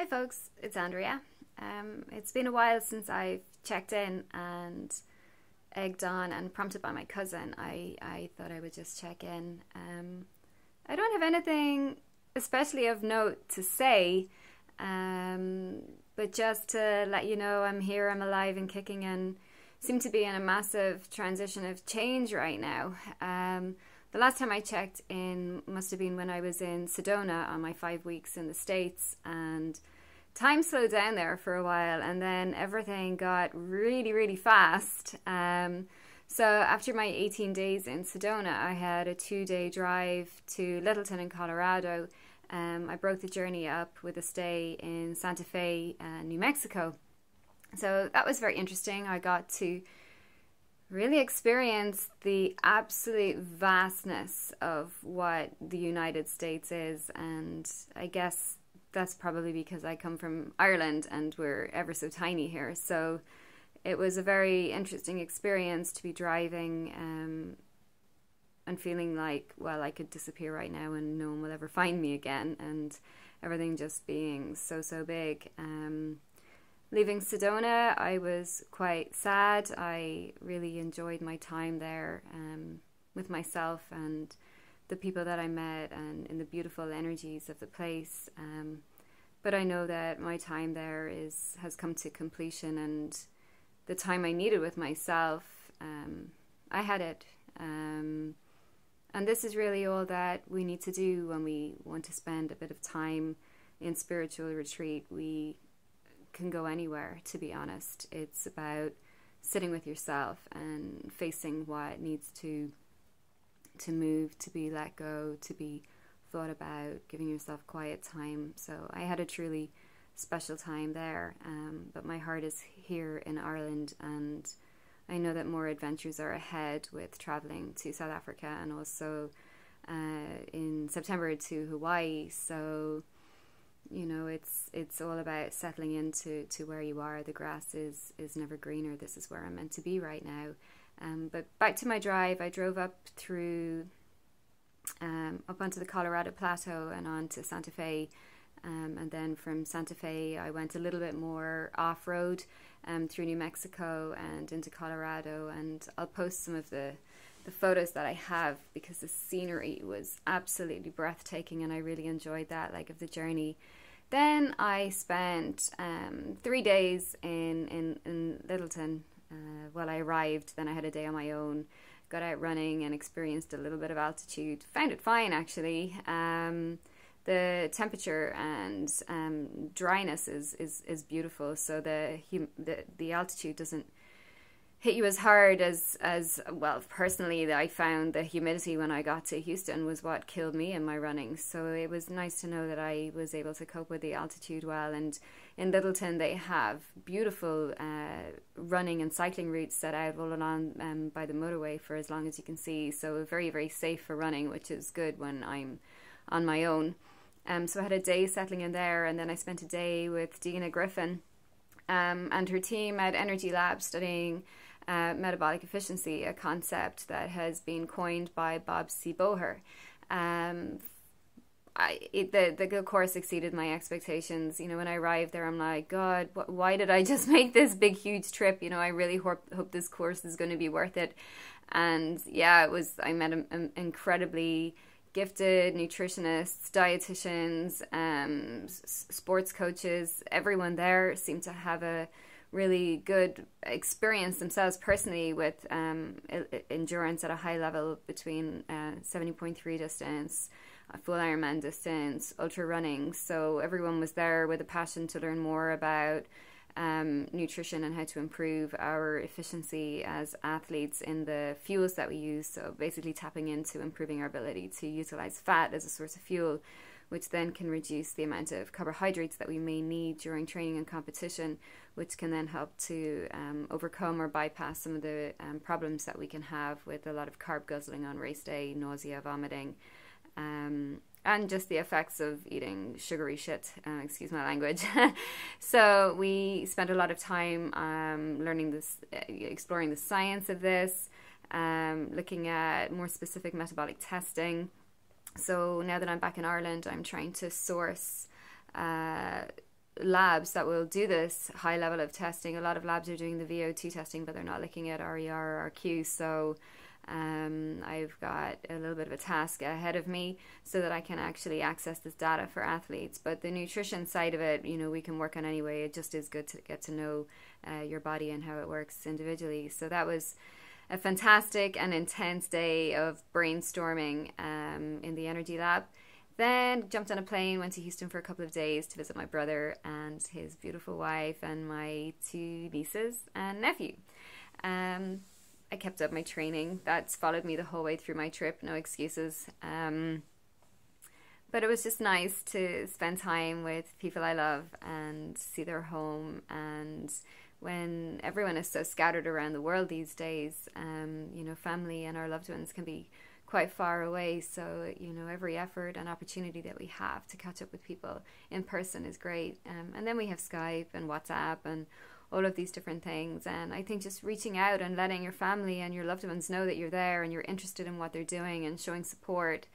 Hi folks, it's Andrea. It's been a while since I've checked in and egged on and prompted by my cousin. I thought I would just check in. I don't have anything especially of note to say, but just to let you know I'm here, I'm alive and kicking, and seem to be in a massive transition of change right now. The last time I checked in must have been when I was in Sedona on my 5 weeks in the States, and time slowed down there for a while, and then everything got really, really fast. So after my 18 days in Sedona, I had a 2-day drive to Littleton in Colorado. I broke the journey up with a stay in Santa Fe, New Mexico. So that was very interesting. I got to really experience the absolute vastness of what the United States is, and I guess that's probably because I come from Ireland and we're ever so tiny here. So it was a very interesting experience to be driving and feeling like, well, I could disappear right now and no one will ever find me again, and everything just being so big. Leaving Sedona, I was quite sad. I really enjoyed my time there with myself and the people that I met and in the beautiful energies of the place. But I know that my time there has come to completion, and the time I needed with myself, I had it. And this is really all that we need to do when we want to spend a bit of time in spiritual retreat. We can go anywhere, to be honest. It's about sitting with yourself and facing what needs to move, to be let go, to be thought about, giving yourself quiet time. So I had a truly special time there, but my heart is here in Ireland, and I know that more adventures are ahead with traveling to South Africa and also in September to Hawaii. So you know, it's all about settling into where you are. The grass is never greener. This is where I'm meant to be right now. But back to my drive, I drove up through up onto the Colorado Plateau and on to Santa Fe. And then from Santa Fe, I went a little bit more off-road through New Mexico and into Colorado. And I'll post some of the photos that I have, because the scenery was absolutely breathtaking and I really enjoyed that leg of the journey. Then I spent 3 days in Littleton. Well, I arrived, then I had a day on my own, got out running and experienced a little bit of altitude. Found it fine, actually. The temperature and dryness is beautiful, so the altitude doesn't hit you as hard as well. Personally, I found the humidity when I got to Houston was what killed me in my running. So it was nice to know that I was able to cope with the altitude well. And in Littleton, they have beautiful running and cycling routes set out all along by the motorway for as long as you can see. So very, very safe for running, which is good when I'm on my own. So I had a day settling in there, and then I spent a day with Dina Griffin and her team at Energy Lab studying metabolic efficiency, a concept that has been coined by Bob C. Boher. The course exceeded my expectations. You know, when I arrived there, I'm like, God, why did I just make this big, huge trip? You know, I really hope this course is going to be worth it. And yeah, it was. I met incredibly gifted nutritionists, dietitians, sports coaches. Everyone there seemed to have a really good experience themselves personally with endurance at a high level, between 70.3 distance, full Ironman distance, ultra running. So everyone was there with a passion to learn more about nutrition and how to improve our efficiency as athletes in the fuels that we use. So basically tapping into improving our ability to utilize fat as a source of fuel, which then can reduce the amount of carbohydrates that we may need during training and competition, which can then help to overcome or bypass some of the problems that we can have with a lot of carb guzzling on race day, nausea, vomiting, and just the effects of eating sugary shit, excuse my language. So we spent a lot of time learning this, exploring the science of this, looking at more specific metabolic testing. So now that I'm back in Ireland, I'm trying to source labs that will do this high level of testing. A lot of labs are doing the VO2 testing, but they're not looking at RER or RQ. So I've got a little bit of a task ahead of me so that I can actually access this data for athletes. But the nutrition side of it, we can work on anyway. It just is good to get to know your body and how it works individually. So that was a fantastic and intense day of brainstorming in the energy lab. Then jumped on a plane, went to Houston for a couple of days to visit my brother and his beautiful wife and my 2 nieces and nephew. I kept up my training. That's followed me the whole way through my trip, no excuses. But it was just nice to spend time with people I love and see their home. And when everyone is so scattered around the world these days, family and our loved ones can be quite far away. So, every effort and opportunity that we have to catch up with people in person is great. And then we have Skype and WhatsApp and all of these different things. And I think just reaching out and letting your family and your loved ones know that you're there and you're interested in what they're doing and showing support.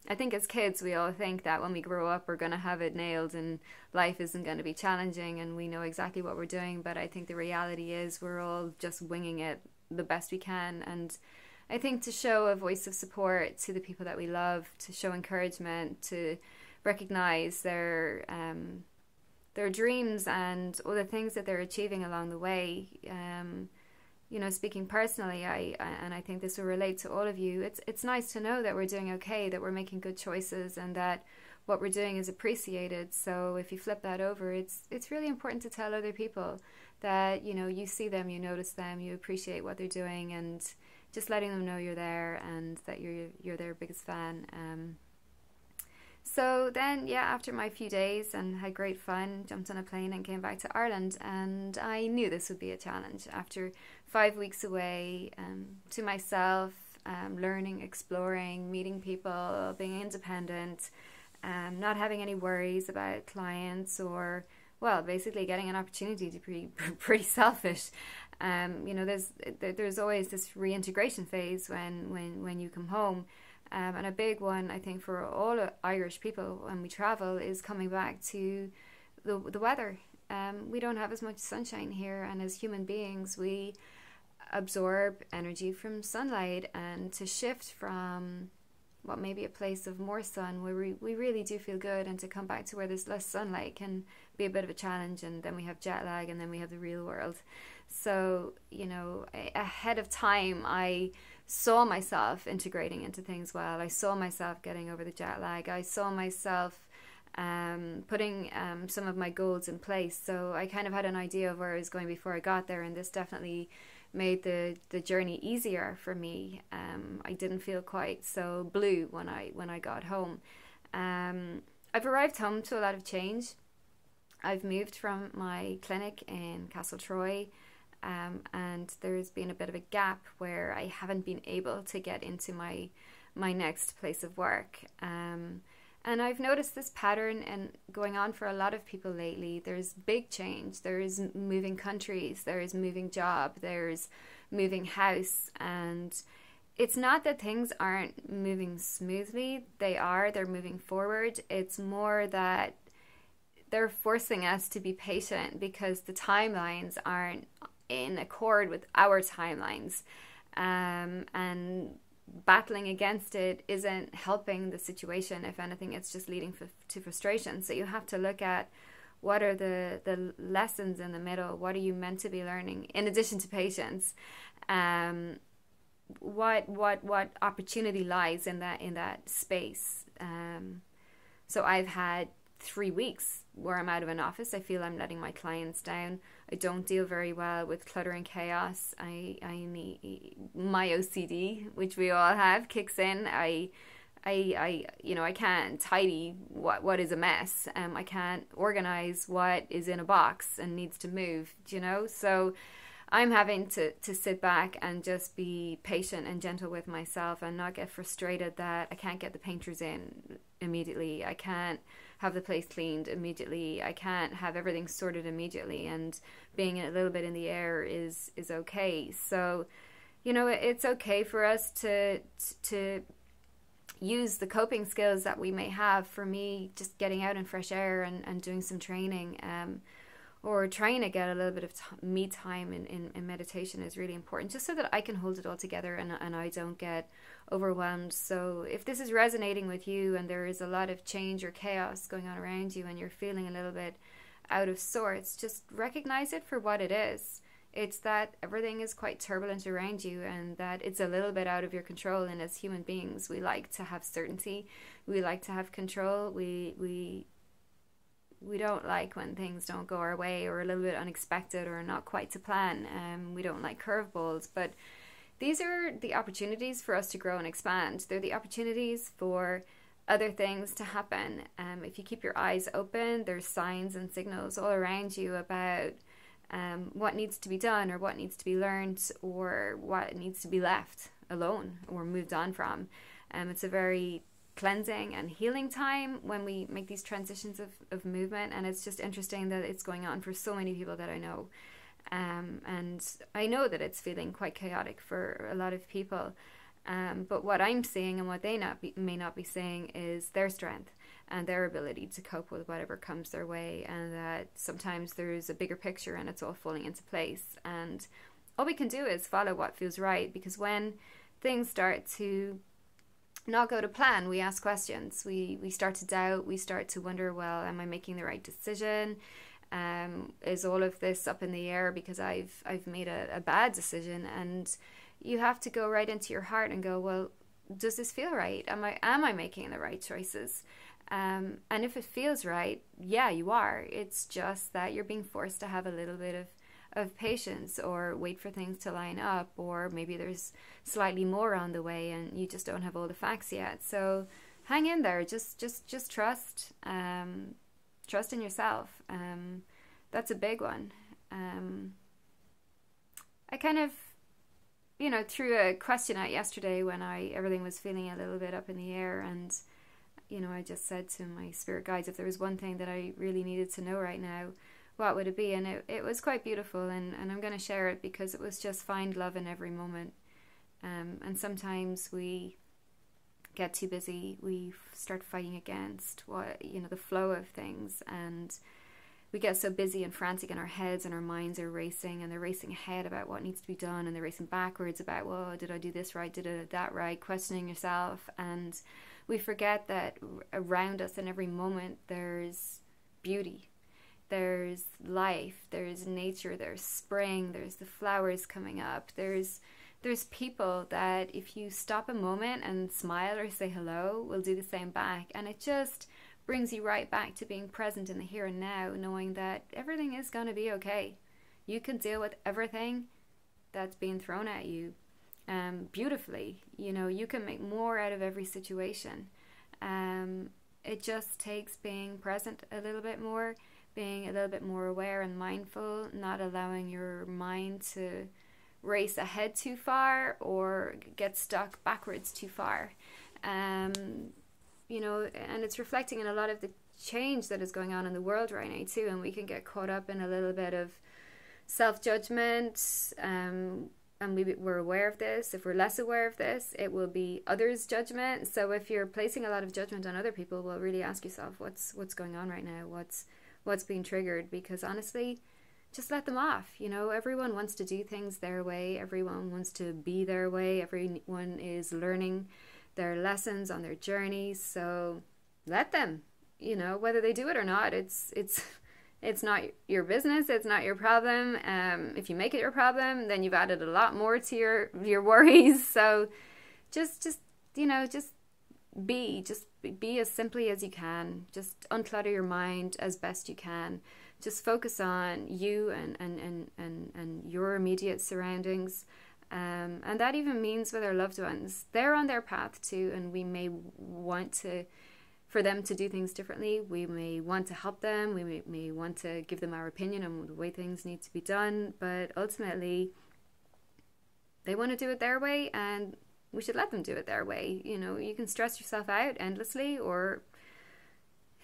I think as kids, we all think that when we grow up, we're going to have it nailed and life isn't going to be challenging and we know exactly what we're doing. But I think the reality is we're all just winging it the best we can. And I think to show a voice of support to the people that we love, to show encouragement, to recognize their dreams and all the things that they're achieving along the way. Speaking personally, I think this will relate to all of you. It's nice to know that we're doing okay, that we're making good choices, and that what we're doing is appreciated. So if you flip that over, it's really important to tell other people that you see them, you notice them, you appreciate what they're doing, and just letting them know you're there and that you're their biggest fan. So then, after my few days and had great fun, jumped on a plane and came back to Ireland. And I knew this would be a challenge. After 5 weeks away, to myself, learning, exploring, meeting people, being independent, not having any worries about clients or, basically getting an opportunity to be pretty selfish. There's always this reintegration phase when you come home. And a big one, I think, for all Irish people when we travel is coming back to the weather. We don't have as much sunshine here, and as human beings, we absorb energy from sunlight, and to shift from what may be a place of more sun where we really do feel good, and to come back to where there's less sunlight can be a bit of a challenge. And then we have jet lag, and then we have the real world. So, ahead of time, I saw myself integrating into things well. I saw myself getting over the jet lag. I saw myself putting some of my goals in place. So I kind of had an idea of where I was going before I got there, and this definitely made the journey easier for me. I didn't feel quite so blue when I got home. I've arrived home to a lot of change. I've moved from my clinic in Castletroy, and there's been a bit of a gap where I haven't been able to get into my next place of work. And I've noticed this pattern and going on for a lot of people lately. There's big change. There's moving countries. There's moving job. There's moving house. And it's not that things aren't moving smoothly. They are. They're moving forward. It's more that they're forcing us to be patient because the timelines aren't in accord with our timelines. And battling against it isn't helping the situation. If anything, it's just leading to frustration. So you have to look at what are the lessons in the middle. What are you meant to be learning in addition to patience? What opportunity lies in that space? So I've had 3 weeks where I'm out of an office. I feel I'm letting my clients down. I don't deal very well with clutter and chaos. My OCD, which we all have, kicks in. I can't tidy what is a mess. I can't organize what is in a box and needs to move. So I'm having to sit back and just be patient and gentle with myself and not get frustrated that I can't get the painters in immediately. I can't have the place cleaned immediately. I can't have everything sorted immediately, and being a little bit in the air is okay. So, it's okay for us to use the coping skills that we may have. For me, just getting out in fresh air and doing some training, or trying to get a little bit of me time in meditation is really important, just so that I can hold it all together and I don't get overwhelmed. So if this is resonating with you and there is a lot of change or chaos going on around you and you're feeling a little bit out of sorts, just recognize it for what it is. It's that everything is quite turbulent around you and that it's a little bit out of your control. And as human beings, we like to have certainty. We like to have control. We don't like when things don't go our way or a little bit unexpected or not quite to plan. We don't like curveballs, but these are the opportunities for us to grow and expand. They're the opportunities for other things to happen. If you keep your eyes open, there's signs and signals all around you about what needs to be done or what needs to be learned or what needs to be left alone or moved on from. It's a very cleansing and healing time when we make these transitions of movement, and it's just interesting that it's going on for so many people that I know. And I know that it's feeling quite chaotic for a lot of people. But what I'm seeing and what they may not be seeing is their strength and their ability to cope with whatever comes their way, and that sometimes there's a bigger picture and it's all falling into place. And all we can do is follow what feels right, because when things start to not go to plan, we ask questions. We start to doubt. We start to wonder, well, am I making the right decision? Is all of this up in the air because I've made a bad decision? And you have to go right into your heart and go, well, does this feel right? Am I making the right choices? And if it feels right, yeah, you are. It's just that you're being forced to have a little bit of patience, or wait for things to line up, or maybe there's slightly more on the way and you just don't have all the facts yet. So hang in there. Just trust. Trust in yourself. That's a big one. I kind of, threw a question out yesterday when everything was feeling a little bit up in the air, and I just said to my spirit guides, if there was one thing that I really needed to know right now, what would it be? And it was quite beautiful, and I'm going to share it because it was just find love in every moment. And sometimes we get too busy, we start fighting against the flow of things, and we get so busy and frantic in our heads, and our minds are racing, and they're racing ahead about what needs to be done, and they're racing backwards about, well, did I do this right? Did I do that right? Questioning yourself. And we forget that around us in every moment there's beauty, there's life, there's nature, there's spring, there's the flowers coming up, there's people that if you stop a moment and smile or say hello, will do the same back. And it just brings you right back to being present in the here and now, knowing that everything is going to be okay. You can deal with everything that's being thrown at you beautifully. You can make more out of every situation. It just takes being present a little bit more, being a little bit more aware and mindful, not allowing your mind to race ahead too far or get stuck backwards too far. And it's reflecting in a lot of the change that is going on in the world right now too, and we can get caught up in a little bit of self-judgment, and we're aware of this. If we're less aware of this, it will be others' judgment. So if you're placing a lot of judgment on other people, well, really ask yourself what's going on right now, what's being triggered, because honestly, just let them off. Everyone wants to do things their way, everyone wants to be their way, everyone is learning their lessons on their journeys, so let them, whether they do it or not, it's not your business, it's not your problem. If you make it your problem, then you've added a lot more to your worries. So just be as simply as you can. Just unclutter your mind as best you can. Just focus on you and your immediate surroundings. And that even means with our loved ones. They're on their path too, and we may want for them to do things differently. We may want to help them. We may want to give them our opinion on the way things need to be done. But ultimately, they want to do it their way, and we should let them do it their way. You can stress yourself out endlessly, or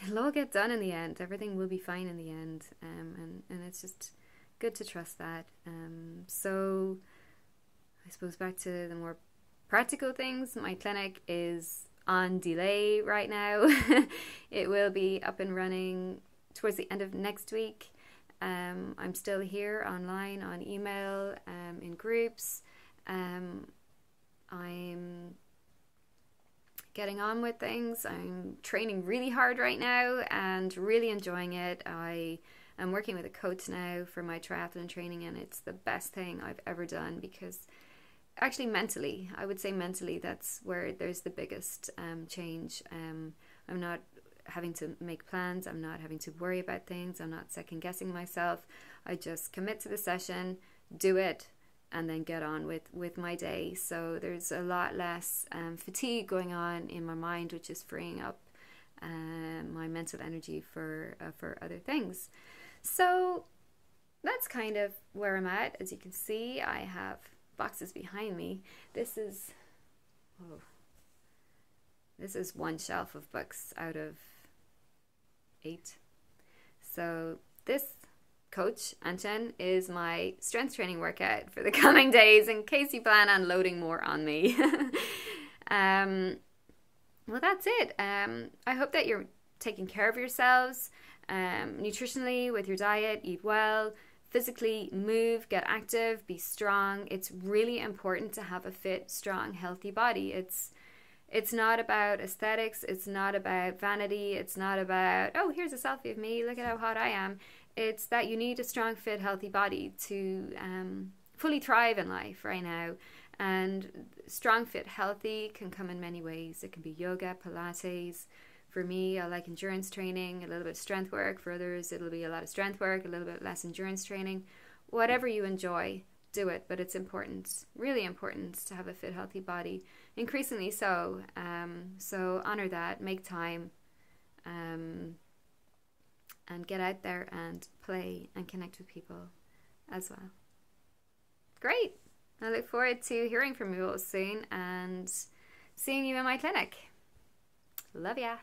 it'll all get done in the end. Everything will be fine in the end. And it's just good to trust that. So I suppose back to the more practical things, my clinic is on delay right now. It will be up and running towards the end of next week. I'm still here online, on email, in groups. I'm getting on with things. I'm training really hard right now and really enjoying it. I'm working with a coach now for my triathlon training, and it's the best thing I've ever done, because actually mentally, I would say mentally, that's where there's the biggest change. I'm not having to make plans. I'm not having to worry about things. I'm not second guessing myself. I just commit to the session, do it, and then get on with my day. So there's a lot less fatigue going on in my mind, which is freeing up my mental energy for other things. So that's kind of where I'm at. As you can see, I have boxes behind me. This is one shelf of books out of 8. So this coach, Anchen, is my strength training workout for the coming days, in case you plan on loading more on me. Well, that's it. I hope that you're taking care of yourselves nutritionally, with your diet, eat well, physically move, get active, be strong. It's really important to have a fit, strong, healthy body. It's not about aesthetics. It's not about vanity. It's not about, oh, here's a selfie of me, look at how hot I am. It's that you need a strong, fit, healthy body to fully thrive in life right now. And strong, fit, healthy can come in many ways. It can be yoga, Pilates. For me, I like endurance training, a little bit of strength work. For others, it'll be a lot of strength work, a little bit less endurance training. Whatever you enjoy, do it. But it's important, really important, to have a fit, healthy body. Increasingly so. So honor that, make time, and get out there and play and connect with people as well. Great. I look forward to hearing from you all soon and seeing you in my clinic. Love ya.